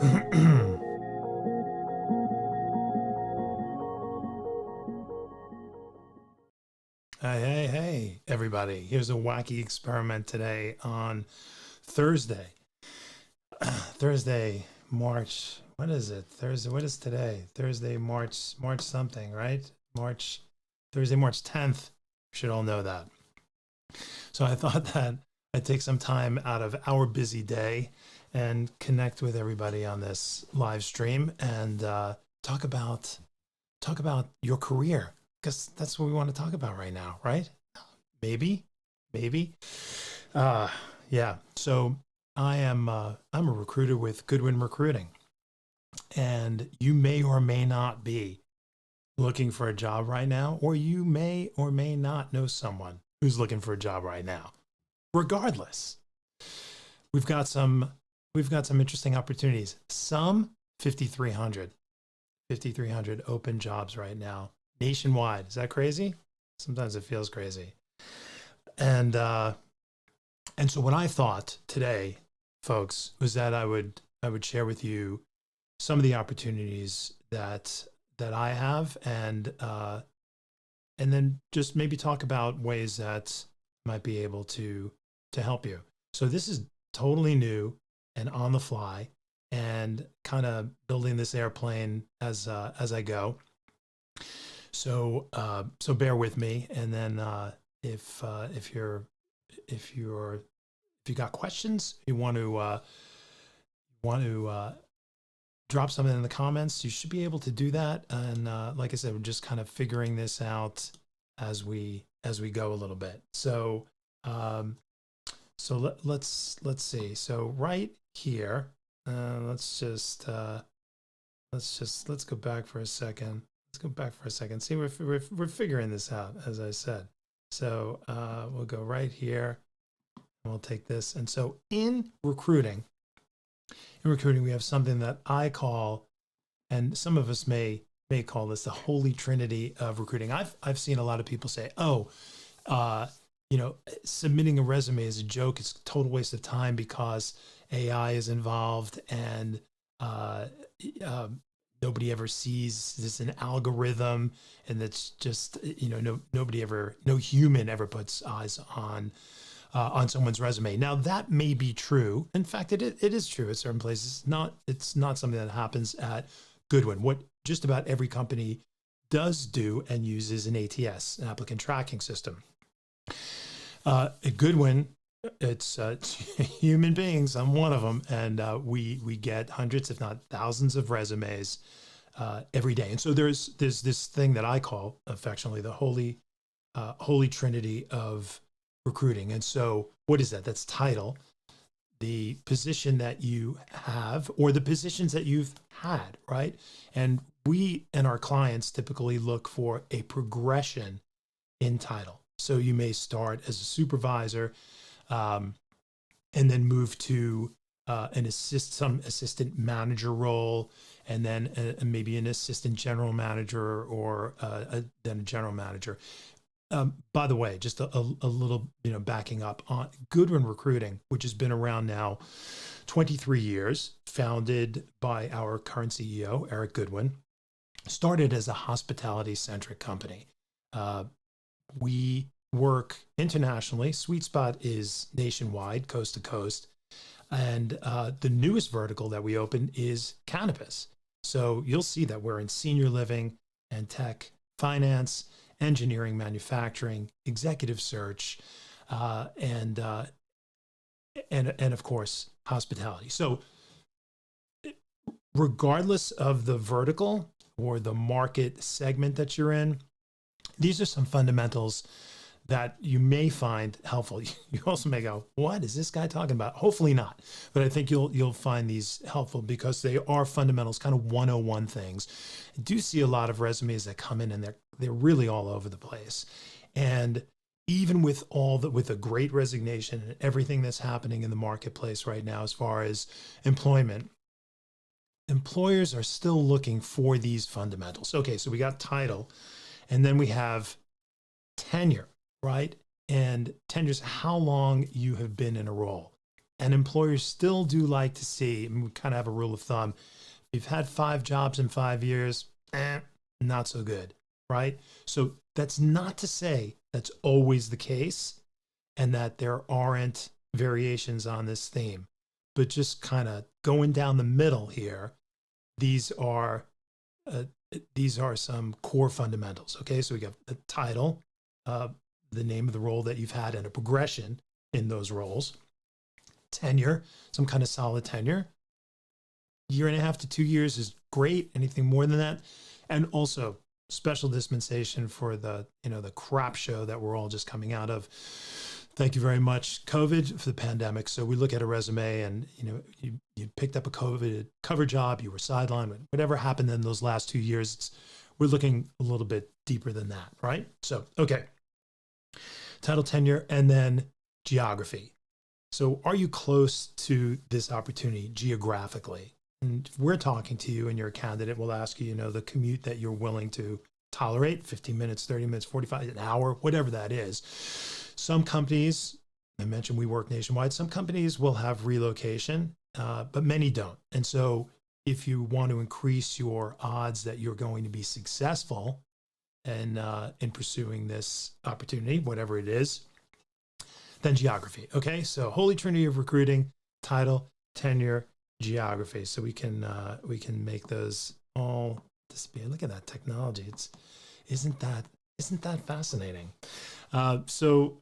Hey, everybody. Here's a wacky experiment today on Thursday. Thursday, March, what is it? Thursday, what is today? Thursday, March something, right? Thursday, March 10th. We should all know that. So I thought that I'd take some time out of our busy day and connect with everybody on this live stream and talk about your career, because that's what we want to talk about right now, right? Maybe. Uh, yeah. So I'm a recruiter with Goodwin Recruiting, and you may or may not be looking for a job right now, or you may or may not know someone who's looking for a job right now. Regardless, we've got some interesting opportunities. Some 5,300 open jobs right now nationwide. Is that crazy? Sometimes it feels crazy. And so what I thought today, folks, was that I would share with you some of the opportunities that I have, and then just maybe talk about ways that might be able to help you. So this is totally new and on the fly, and kind of building this airplane as I go. So bear with me, and then if you got questions, you want to drop something in the comments, you should be able to do that. And like I said, we're just kind of figuring this out as we go a little bit. So let's see. So right here, let's go back for a second. See, we're figuring this out, as I said. So we'll go right here, and we'll take this. And so in recruiting, we have something that I call, and some of us may call this, the holy trinity of recruiting. I've seen a lot of people say, submitting a resume is a joke. It's a total waste of time because AI is involved, and nobody ever sees this an algorithm, and that's just, no human ever puts eyes on someone's resume. Now that may be true. In fact, it is true at certain places. It's not something that happens at Goodwin. What just about every company does do and uses an ATS, an applicant tracking system. At Goodwin, it's human beings. I'm one of them, and we get hundreds, if not thousands, of resumes every day. And so there's this thing that I call affectionately the holy trinity of recruiting. And so what is that? That's title, the position that you have, or the positions that you've had, right? And we and our clients typically look for a progression in title. So you may start as a supervisor, and then move to some assistant manager role, and then maybe an assistant general manager, or then a general manager. By the way, just a little, backing up on Goodwin Recruiting, which has been around now 23 years, founded by our current CEO, Eric Goodwin, started as a hospitality-centric company. We work internationally. Sweet spot is nationwide, coast to coast. And the newest vertical that we opened is cannabis. So you'll see that we're in senior living and tech, finance, engineering, manufacturing, executive search, and of course, hospitality. So regardless of the vertical or the market segment that you're in, these are some fundamentals that you may find helpful. You also may go, what is this guy talking about? Hopefully not. But I think you'll find these helpful because they are fundamentals, kind of 101 things. I do see a lot of resumes that come in, and they're really all over the place. And even with a great resignation and everything that's happening in the marketplace right now, as far as employment, employers are still looking for these fundamentals. Okay, so we got title, and then we have tenure, right? And tenure is how long you have been in a role. And employers still do like to see, and we kind of have a rule of thumb. If you've had 5 jobs in 5 years, not so good, right? So that's not to say that's always the case and that there aren't variations on this theme, but just kind of going down the middle here, these are some core fundamentals. Okay, so we got the title, the name of the role that you've had, and a progression in those roles. Tenure, some kind of solid tenure. 1.5 to 2 years is great. Anything more than that, and also special dispensation for the the crap show that we're all just coming out of. Thank you very much, COVID, for the pandemic. So we look at a resume and, you picked up a COVID cover job, you were sidelined, whatever happened in those last 2 years, we're looking a little bit deeper than that, right? So, okay. Title, tenure, and then geography. So are you close to this opportunity geographically? And if we're talking to you and you're a candidate, we'll ask you, the commute that you're willing to tolerate, 15 minutes, 30 minutes, 45, an hour, whatever that is. Some companies, I mentioned we work nationwide, some companies will have relocation, but many don't. And so if you want to increase your odds that you're going to be successful in pursuing this opportunity, whatever it is, then geography. Okay, so Holy Trinity of recruiting, title, tenure, geography. So we can make those all disappear. Look at that technology. Isn't that fascinating? So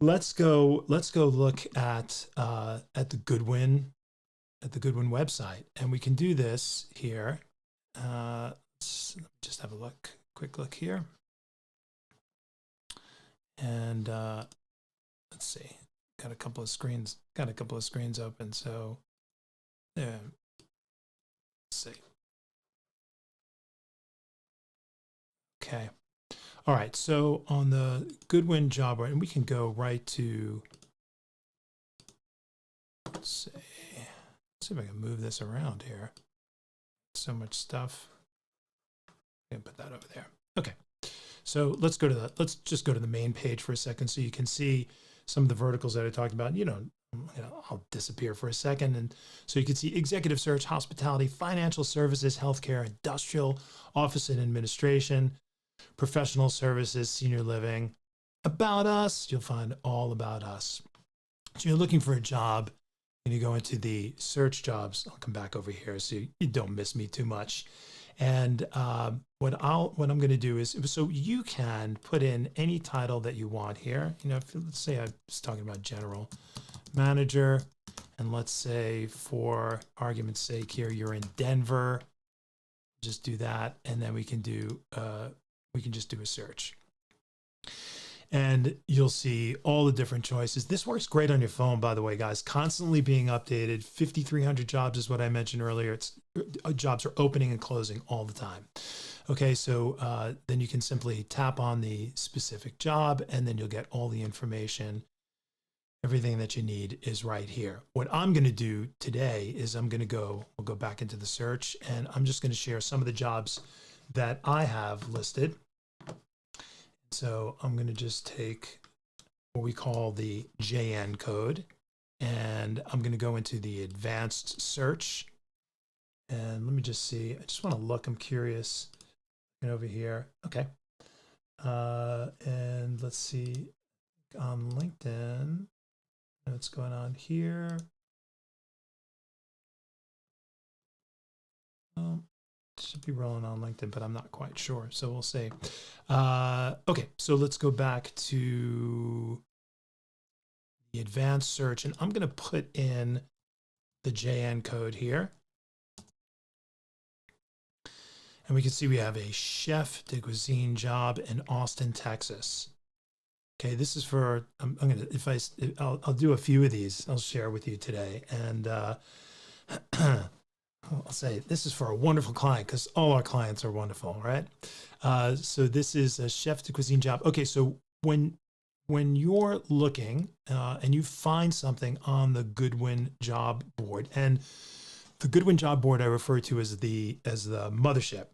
let's go look at the Goodwin website, and we can do this here. Let's just have a quick look here, and let's see. Got a couple of screens open. So yeah, let's see. Okay. All right, so on the Goodwin job, and we can go right to, let's see if I can move this around here. So much stuff. I can put that over there. Okay, so let's just go to the main page for a second, so you can see some of the verticals that I talked about. I'll disappear for a second, and so you can see executive search, hospitality, financial services, healthcare, industrial, office and administration, professional services, senior living. About us, you'll find all about us. So you're looking for a job, and you go into the search jobs. I'll come back over here so you don't miss me too much. And what I'm going to do is, so you can put in any title that you want here. Let's say I was talking about general manager, and let's say for argument's sake here, you're in Denver. Just do that, and then we can just do a search. And you'll see all the different choices. This works great on your phone, by the way, guys. Constantly being updated. 5,300 jobs is what I mentioned earlier. Jobs are opening and closing all the time. Okay, so then you can simply tap on the specific job, and then you'll get all the information. Everything that you need is right here. What I'm going to do today is we'll go back into the search, and I'm just going to share some of the jobs that I have listed. So I'm going to just take what we call the JN code, and I'm going to go into the advanced search. And let me just see. I just want to look. I'm curious. And over here. Okay. And let's see on LinkedIn what's going on here. Should be rolling on LinkedIn, but I'm not quite sure. So we'll see. Okay, so let's go back to the advanced search, and I'm going to put in the JN code here. And we can see we have a chef de cuisine job in Austin, Texas. Okay, this is for, I'll do a few of these. I'll share with you today. And I'll say this is for a wonderful client, because all our clients are wonderful, right? So this is a chef de cuisine job. Okay, so when you're looking and you find something on the Goodwin job board, and the Goodwin job board I refer to as the mothership,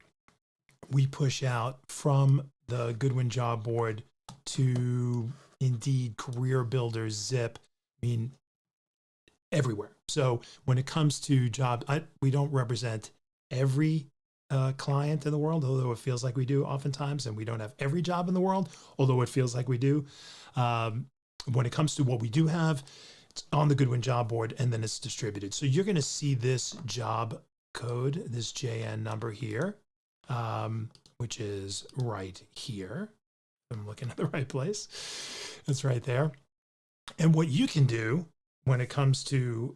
we push out from the Goodwin job board to Indeed, Career Builder, Zip. I mean, everywhere. So when it comes to job, we don't represent every client in the world, although it feels like we do oftentimes, and we don't have every job in the world, although it feels like we do. When it comes to what we do have, it's on the Goodwin job board, and then it's distributed. So you're going to see this job code, this JN number here, which is right here. I'm looking at the right place. It's right there. And what you can do when it comes to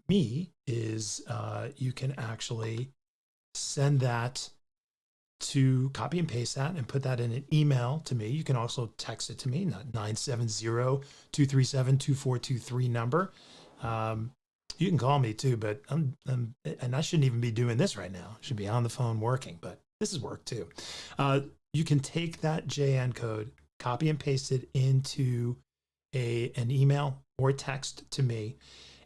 me is you can actually send that to copy and paste that and put that in an email to me. You can also text it to me, 970-237-2423 number. You can call me too, but and I shouldn't even be doing this right now. I should be on the phone working, but this is work too. You can take that JN code, copy and paste it into an email or text to me,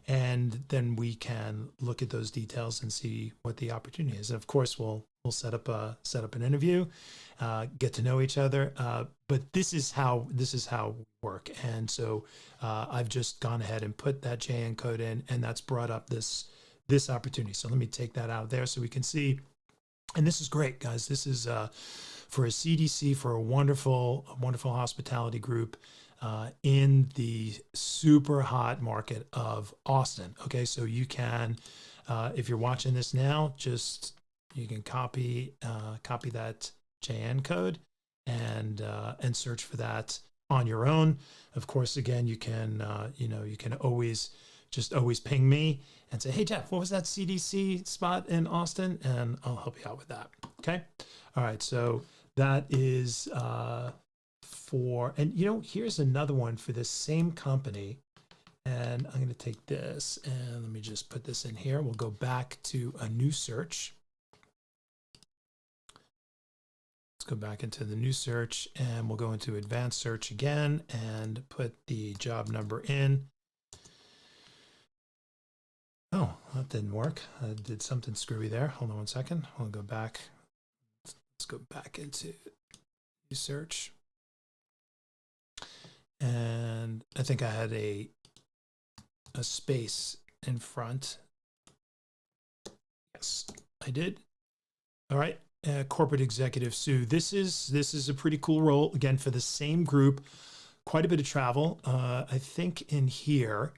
and then we can look at those details and see what the opportunity is. And of course, we'll set up an interview, get to know each other. But this is how we work. And so I've just gone ahead and put that JN code in, and that's brought up this opportunity. So let me take that out of there so we can see. And this is great, guys. This is for a CDC, for a wonderful hospitality group in the super hot market of Austin. Okay, so you can, if you're watching this now, you can copy that JN code and search for that on your own. Of course, again, you can always ping me and say, hey Jeff, what was that CDC spot in Austin? And I'll help you out with that. Okay. All right. So that is and here's another one for this same company. And I'm going to take this and let me just put this in here. We'll go back to a new search. Let's go back into the new search, and we'll go into advanced search again and put the job number in. Oh, that didn't work. I did something screwy there. Hold on one second. I'll go back. Let's go back into new search. And I think I had a space in front. Yes, I did. All right. Corporate executive Sue. This is a pretty cool role, again, for the same group. Quite a bit of travel. I think in here,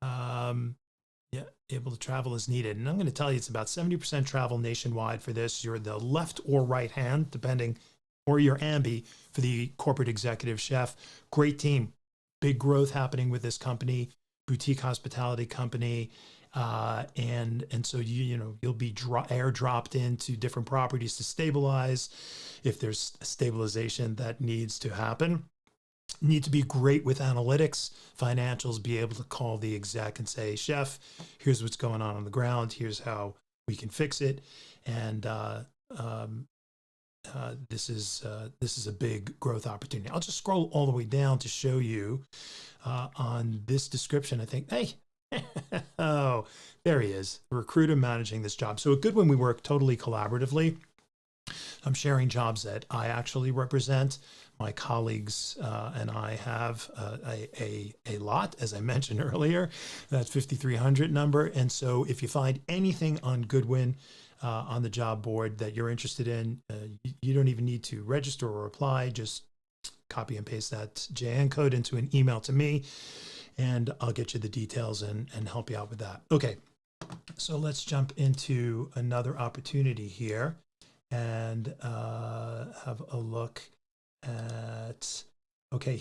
able to travel as needed. And I'm going to tell you, it's about 70% travel nationwide for this. You're the left or right hand, depending, or your ambi for the corporate executive chef. Great team. Big growth happening with this company, boutique hospitality company. And so you'll be airdropped into different properties to stabilize if there's stabilization that needs to happen. Need to be great with analytics, financials, be able to call the exec and say, chef, here's what's going on the ground. Here's how we can fix it. And this is a big growth opportunity. I'll just scroll all the way down to show you on this description. I think, hey, oh, there he is, the recruiter managing this job. So at Goodwin, we work totally collaboratively. I'm sharing jobs that I actually represent. My colleagues and I have a lot, as I mentioned earlier, that 5,300 number. And so if you find anything on Goodwin on the job board that you're interested in, you don't even need to register or apply. Just copy and paste that JN code into an email to me, and I'll get you the details and help you out with that. Okay, so let's jump into another opportunity here and have a look at, okay,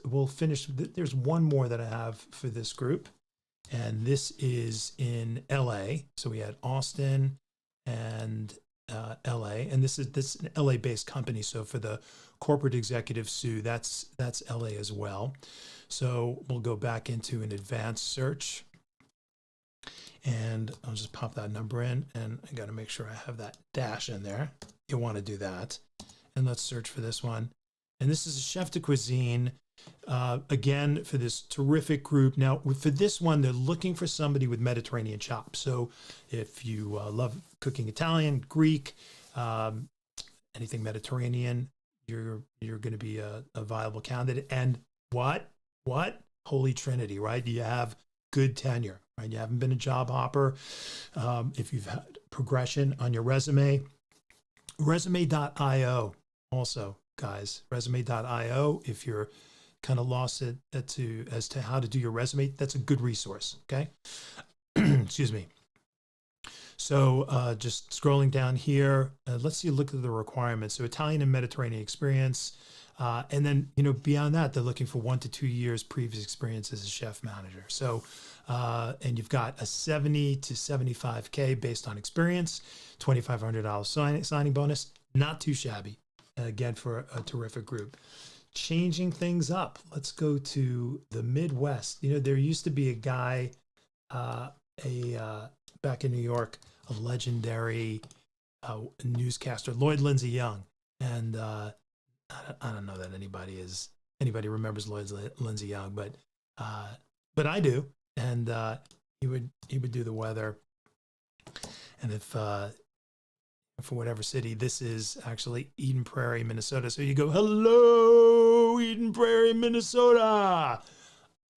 we'll finish, there's one more that I have for this group, and this is in LA. So we had Austin and LA, and this is an LA based company. So for the corporate executive Sue, that's LA as well. So we'll go back into an advanced search, and I'll just pop that number in, and I got to make sure I have that dash in there. You want to do that. And let's search for this one. And this is a chef de cuisine, again, for this terrific group. Now, for this one, they're looking for somebody with Mediterranean chops. So if you love cooking Italian, Greek, anything Mediterranean, you're going to be a viable candidate. And what? Holy Trinity, right? You have good tenure, right? You haven't been a job hopper. If you've had progression on your resume, resume.io also, guys, resume.io. If you're kind of lost as to how to do your resume, that's a good resource. Okay. Excuse me. So just scrolling down here, let's see, look at the requirements. So Italian and Mediterranean experience. And then, beyond that, they're looking for 1 to 2 years previous experience as a chef manager. So, and you've got a 70 to 75K based on experience, $2,500 signing bonus, not too shabby, again, for a terrific group. Changing things up. Let's go to the Midwest. There used to be a guy, back in New York, a legendary newscaster, Lloyd Lindsay Young. And I don't know that anybody remembers Lloyd Lindsay Young, but I do. And he would do the weather. And if for whatever city, this is actually Eden Prairie, Minnesota. So you go, hello, Eden Prairie, Minnesota.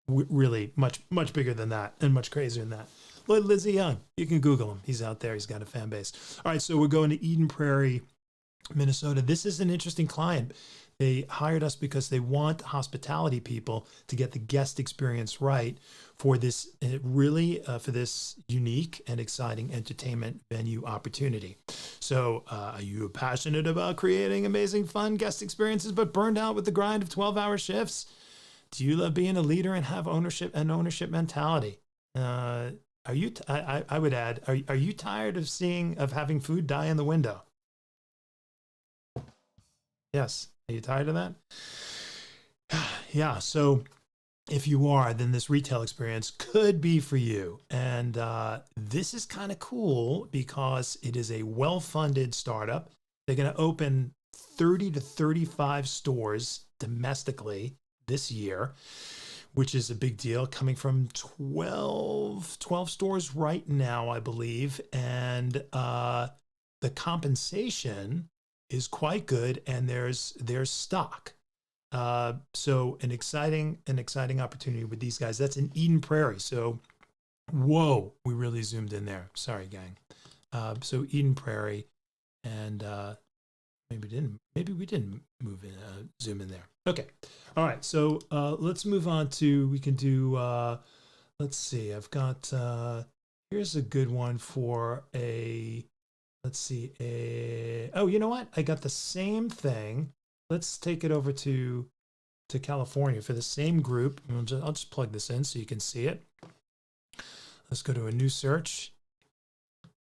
Really much bigger than that and much crazier than that. Lloyd Lindsay Young, you can Google him. He's out there. He's got a fan base. All right, so we're going to Eden Prairie, Minnesota. This is an interesting client. They hired us because they want hospitality people to get the guest experience right for this for this unique and exciting entertainment venue opportunity. So are you passionate about creating amazing, fun guest experiences, but burned out with the grind of 12-hour shifts? Do you love being a leader and have ownership mentality? I would add, are you tired of having food die in the window? Yes. Are you tired of that? Yeah. So if you are, then this retail experience could be for you. And this is kind of cool because it is a well-funded startup. They're going to open 30 to 35 stores domestically this year, which is a big deal, coming from 12 stores right now, I believe. And the compensation is quite good, and there's stock. So an exciting opportunity with these guys. That's in Eden Prairie. So, whoa, we really zoomed in there. Sorry, gang. So Eden Prairie, and maybe we didn't zoom in there. Okay. All right. So let's move on to, we can do, let's see, I've got, here's a good one for let's see, oh, you know what? I got the same thing. Let's take it over to California for the same group. I'll just plug this in so you can see it. Let's go to a new search.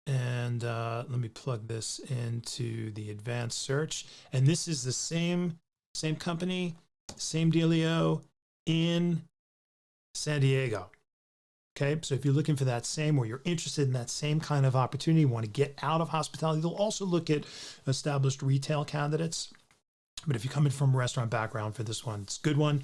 And let me plug this into the advanced search. And this is the same company, same dealio in San Diego. Okay, so if you're looking for that same, or you're interested in that same kind of opportunity, you want to get out of hospitality, they'll also look at established retail candidates. But if you're coming from a restaurant background for this one, it's a good one.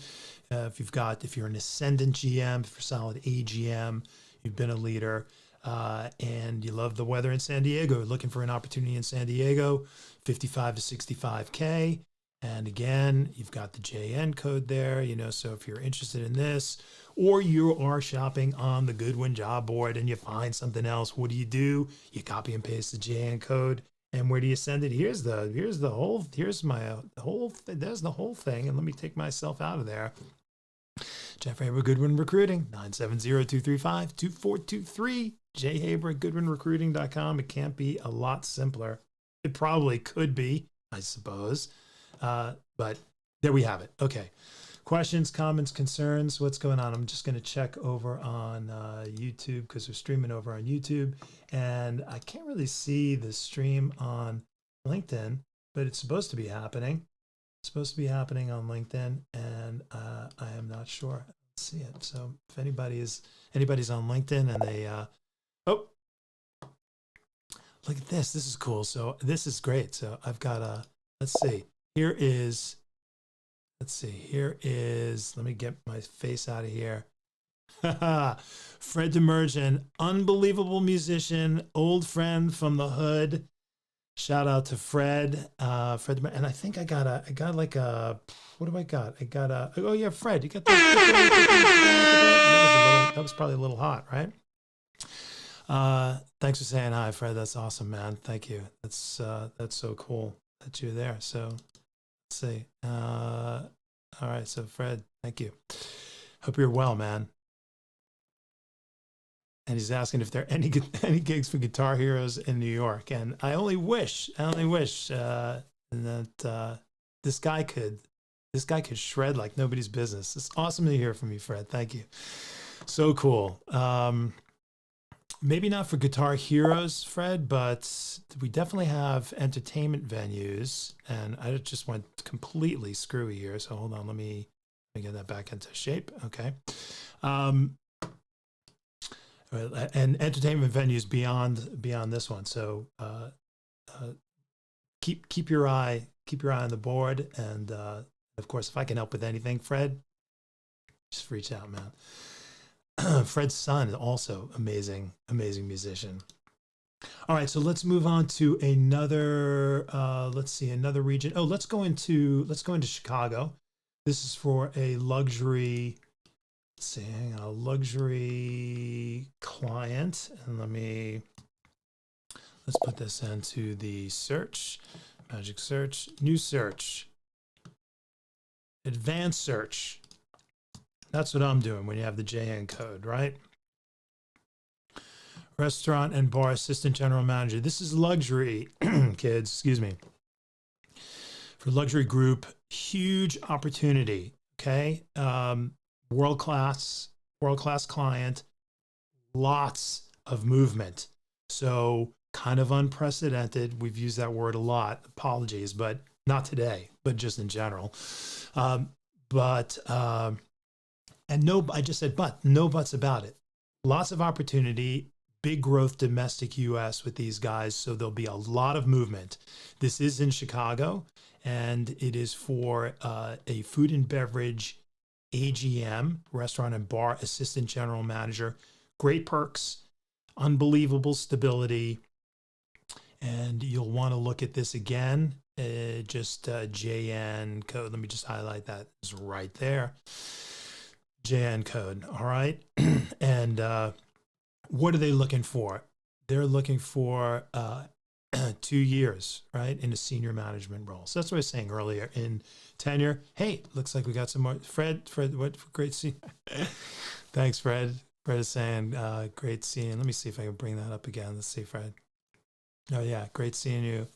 If you're an ascendant GM, for solid AGM, you've been a leader, and you love the weather in San Diego, looking for an opportunity in San Diego, 55 to 65K. And again, you've got the JN code there, so if you're interested in this, or you are shopping on the Goodwin job board and you find something else, what do? You copy and paste the JN code. And where do you send it? There's the whole thing. And let me take myself out of there. Jeff Haber, Goodwin Recruiting, 970-235-2423. J Haber at GoodwinRecruiting.com. It can't be a lot simpler. It probably could be, I suppose. But there we have it. Okay. Questions, comments, concerns, what's going on? I'm just going to check over on YouTube because we're streaming over on YouTube. And I can't really see the stream on LinkedIn, but it's supposed to be happening. It's supposed to be happening on LinkedIn, and I am not sure. Let's see it. So if anybody's on LinkedIn and they, oh, look at this. This is cool. So this is great. So I've got let's see. Here is, let me get my face out of here. Fred Demergen, unbelievable musician, old friend from the hood. Shout out to Fred, Fred, and I think I got like a, what do I got? I got a, oh yeah, Fred, you got those. That was probably a little hot, right? Thanks for saying hi, Fred. That's awesome, man. Thank you. That's so cool that you're there. So let's see. All right. So Fred, thank you. Hope you're well, man. And he's asking if there are any gigs for Guitar Heroes in New York. And I only wish that this guy could shred like nobody's business. It's awesome to hear from you, Fred. Thank you. So cool. Maybe not for Guitar Heroes, Fred, but we definitely have entertainment venues. And I just went completely screwy here. So hold on, let me get that back into shape. Okay. And entertainment venues beyond this one. So keep your eye on the board. And of course, if I can help with anything, Fred, just reach out, man. Fred's son is also amazing musician. All right, so let's move on to another. Another region. Oh, let's go into Chicago. This is for a luxury. Let's see, hang on, a luxury client, and let's put this into the search, magic search, new search, advanced search. That's what I'm doing when you have the JN code, right? Restaurant and bar assistant general manager. This is luxury, kids, excuse me. For luxury group, huge opportunity, okay? World-class client, lots of movement. So kind of unprecedented. We've used that word a lot. Apologies, but not today, but just in general. And no, I just said, but no buts about it. Lots of opportunity, big growth domestic US with these guys. So there'll be a lot of movement. This is in Chicago, and it is for a food and beverage AGM, restaurant and bar assistant general manager. Great perks, unbelievable stability. And you'll want to look at this again. JN code. Let me just highlight that. It's right there. JN code. All right. And what are they looking for? They're looking for 2 years, right, in a senior management role. So that's what I was saying earlier in tenure. Hey, looks like we got some more. Fred, what great seeing. Thanks, Fred. Fred is saying great seeing. Let me see if I can bring that up again. Let's see, Fred. Oh yeah, great seeing you.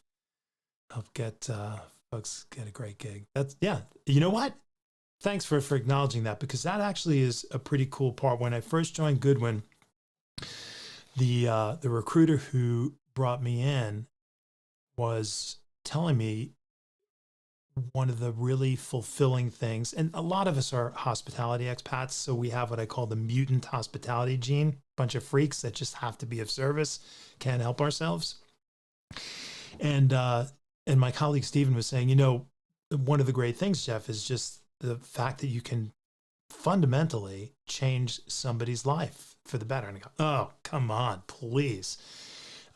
Help get folks get a great gig. That's, yeah. You know what? Thanks for acknowledging that, because that actually is a pretty cool part. When I first joined Goodwin, the recruiter who brought me in was telling me one of the really fulfilling things, and a lot of us are hospitality expats, so we have what I call the mutant hospitality gene, bunch of freaks that just have to be of service, can't help ourselves. And my colleague Stephen was saying, one of the great things, Jeff, is just the fact that you can fundamentally change somebody's life for the better. And I go, oh, come on, please.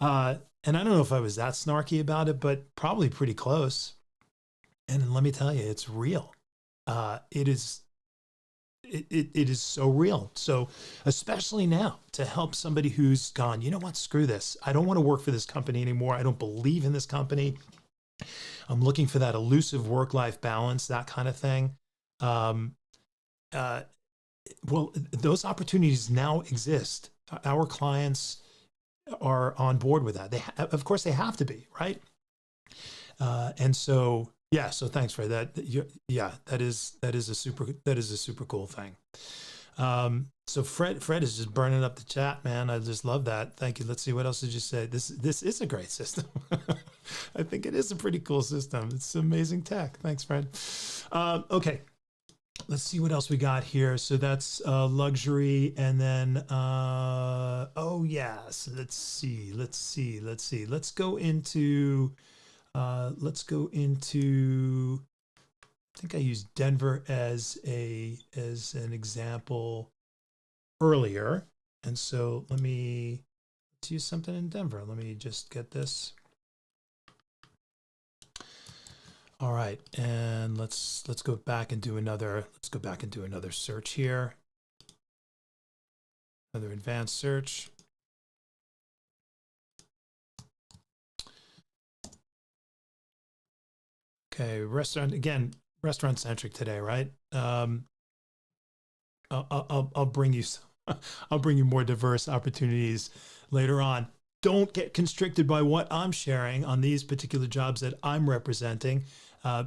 And I don't know if I was that snarky about it, but probably pretty close. And let me tell you, it's real. It is so real. So especially now, to help somebody who's gone, you know what, screw this. I don't want to work for this company anymore. I don't believe in this company. I'm looking for that elusive work-life balance, that kind of thing. Well, those opportunities now exist. Our clients are on board with that. Of course, they have to be, right? And so, yeah. So thanks for that. Yeah, that is a super cool thing. So Fred is just burning up the chat, man. I just love that. Thank you. Let's see, what else did you say? This is a great system. I think it is a pretty cool system. It's amazing tech. Thanks, Fred. Okay. Let's see what else we got here. So that's luxury, and then oh yes. Let's see. Let's go into. I think I used Denver as an example earlier, and so let's use something in Denver. Let me just get this. All right, and let's go back and do another. Let's go back and do another search here. Another advanced search. Okay, restaurant again. Restaurant centric today, right? I'll bring you I'll bring you more diverse opportunities later on. Don't get constricted by what I'm sharing on these particular jobs that I'm representing,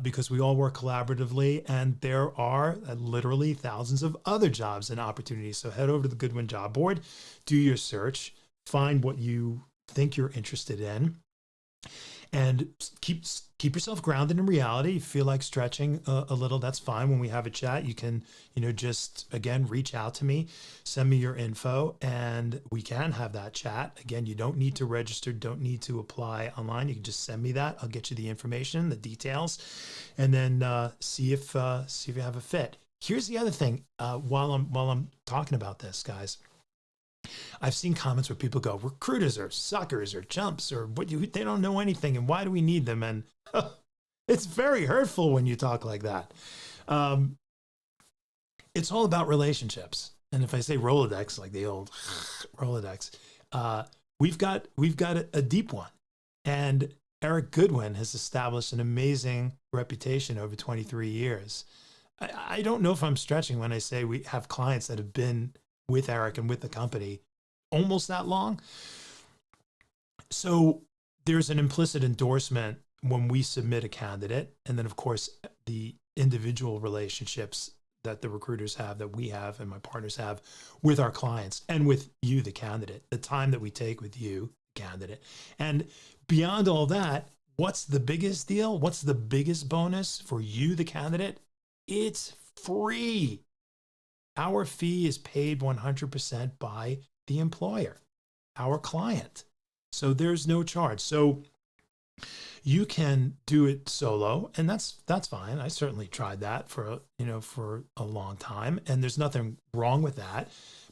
because we all work collaboratively, and there are literally thousands of other jobs and opportunities. So head over to the Goodwin Job Board, do your search, find what you think you're interested in, and keep yourself grounded in reality. Feel like stretching a little, that's fine. When we have a chat, you can just again reach out to me, send me your info, and we can have that chat. Again, you don't need to register, don't need to apply online. You can just send me that. I'll get you the information, the details, and then see if you have a fit. Here's the other thing, while I'm talking about this, guys. I've seen comments where people go, recruiters are suckers or chumps or they don't know anything, and why do we need them? And it's very hurtful when you talk like that. It's all about relationships. And if I say Rolodex, like the old Rolodex, we've got a deep one. And Eric Goodwin has established an amazing reputation over 23 years. I don't know if I'm stretching when I say we have clients that have been with Eric and with the company almost that long. So there's an implicit endorsement when we submit a candidate. And then of course the individual relationships that the recruiters have, that we have, and my partners have with our clients and with you, the candidate, the time that we take with you, candidate. And beyond all that, what's the biggest deal? What's the biggest bonus for you, the candidate? It's free. Our fee is paid 100% by the employer, our client. So there's no charge. So you can do it solo, and that's fine. I certainly tried that for a long time, and there's nothing wrong with that.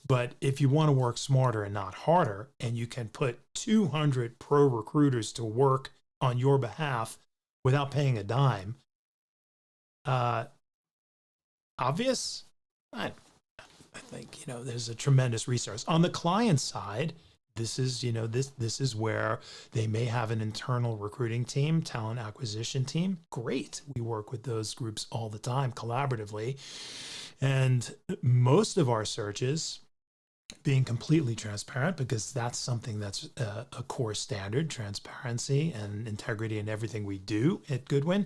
But if you want to work smarter and not harder, and you can put 200 pro recruiters to work on your behalf without paying a dime, obvious? I think, there's a tremendous resource. On the client side, this is where they may have an internal recruiting team, talent acquisition team. Great. We work with those groups all the time collaboratively. And most of our searches, being completely transparent, because that's something that's a core standard, transparency and integrity in everything we do at Goodwin,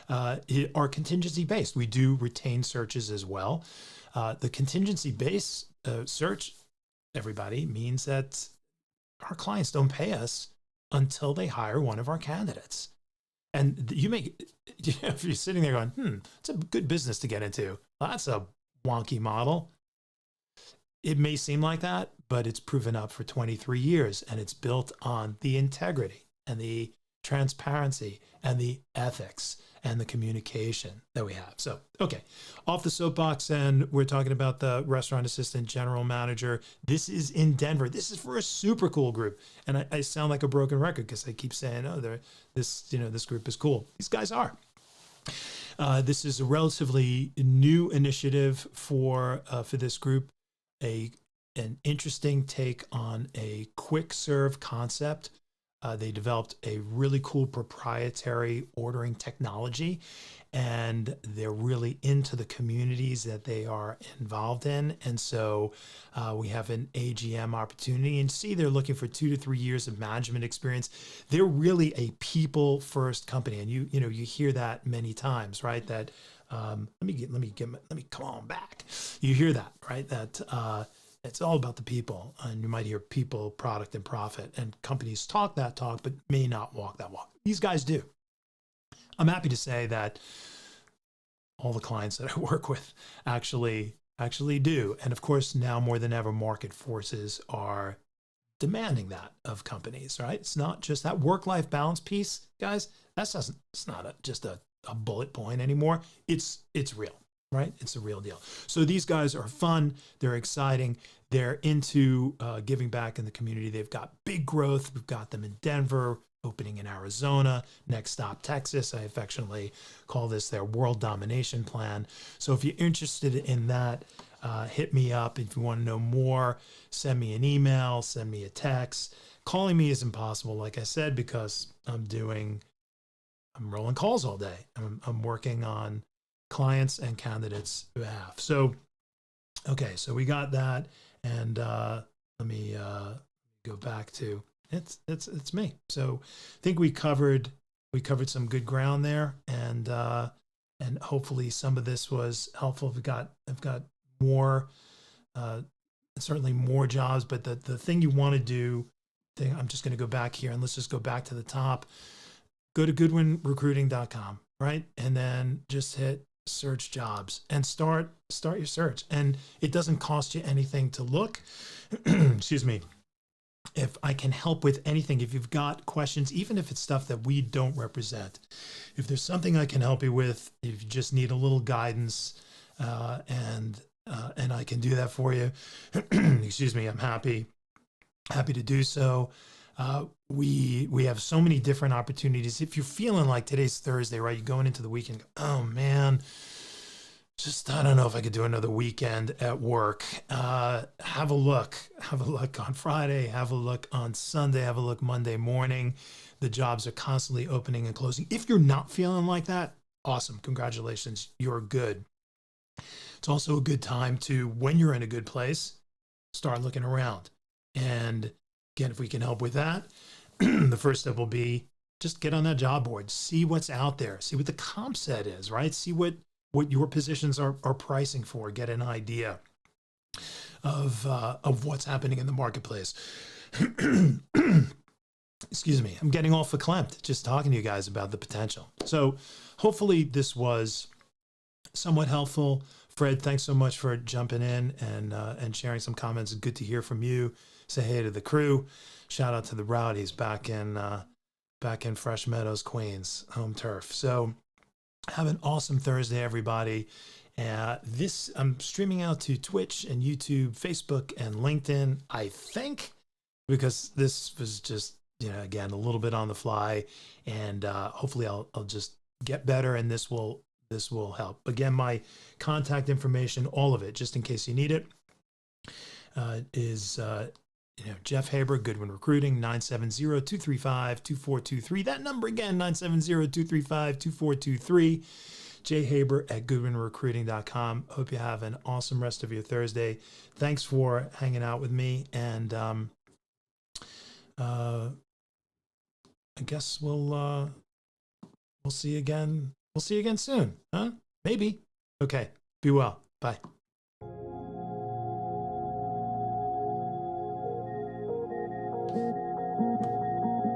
are contingency based. We do retain searches as well. The contingency based search, everybody, means that our clients don't pay us until they hire one of our candidates. And if you're sitting there going, it's a good business to get into. Well, that's a wonky model. It may seem like that, but it's proven up for 23 years, and it's built on the integrity and the transparency and the ethics and the communication that we have. So, okay, off the soapbox, and we're talking about the restaurant assistant general manager. This is in Denver. This is for a super cool group. And I sound like a broken record because I keep saying, this group is cool. These guys are. This is a relatively new initiative for this group. An interesting take on a quick serve concept. They developed a really cool proprietary ordering technology, and they're really into the communities that they are involved in. And so we have an AGM opportunity, and see they're looking for 2 to 3 years of management experience. They're really a people first company, and you hear that many times, right? That let me come on back. You hear that, right? That it's all about the people, and you might hear people, product, and profit, and companies talk that talk, but may not walk that walk. These guys do. I'm happy to say that all the clients that I work with actually do. And of course, now more than ever, market forces are demanding that of companies, right? It's not just that work-life balance piece, guys. It's not just a bullet point anymore. It's real. Right? It's a real deal. So these guys are fun. They're exciting. They're into giving back in the community. They've got big growth. We've got them in Denver. opening in Arizona, next stop Texas. I affectionately call this their world domination plan. So if you're interested in that, hit me up. If you want to know more, send me an email, send me a text. Calling me is impossible, like I said, because I'm rolling calls all day. I'm working on clients and candidates' behalf. So, okay, so we got that, and let me go back to it's me. So I think we covered some good ground there, and hopefully some of this was helpful. I've got more, certainly more jobs, but the thing you want to do. I'm just going to go back here, and let's just go back to the top. Go to goodwinrecruiting.com, right? And then just hit search jobs and start your search. And it doesn't cost you anything to look. Excuse me. If I can help with anything, if you've got questions, even if it's stuff that we don't represent, if there's something I can help you with, if you just need a little guidance, and I can do that for you, excuse me, I'm happy to do so. We have so many different opportunities. If you're feeling like today's Thursday, right? You're going into the weekend, oh man, just, I don't know if I could do another weekend at work. Have a look on Friday, have a look on Sunday, have a look Monday morning. The jobs are constantly opening and closing. If you're not feeling like that, awesome. Congratulations. You're good. It's also a good time to, when you're in a good place, start looking around. And again, if we can help with that, the first step will be just get on that job board, see what's out there, see what the comp set is, right? See what your positions are pricing for, get an idea of what's happening in the marketplace. Excuse me, I'm getting all verklempt just talking to you guys about the potential. So hopefully this was somewhat helpful. Fred, thanks so much for jumping in and sharing some comments. Good to hear from you. Say hey to the crew. Shout out to the Rowdies back in Fresh Meadows, Queens, home turf. So have an awesome Thursday, everybody. I'm streaming out to Twitch and YouTube, Facebook, and LinkedIn, I think, because this was just, again, a little bit on the fly, and hopefully I'll just get better, and this will help. Again, my contact information, all of it, just in case you need it, is Jeff Haber, Goodwin Recruiting, 970-235-2423. That number again, 970-235-2423. J Haber at goodwinrecruiting.com. Hope you have an awesome rest of your Thursday. Thanks for hanging out with me, and I guess we'll see you again. We'll see you again soon, huh? Maybe. Okay. Be well. Bye.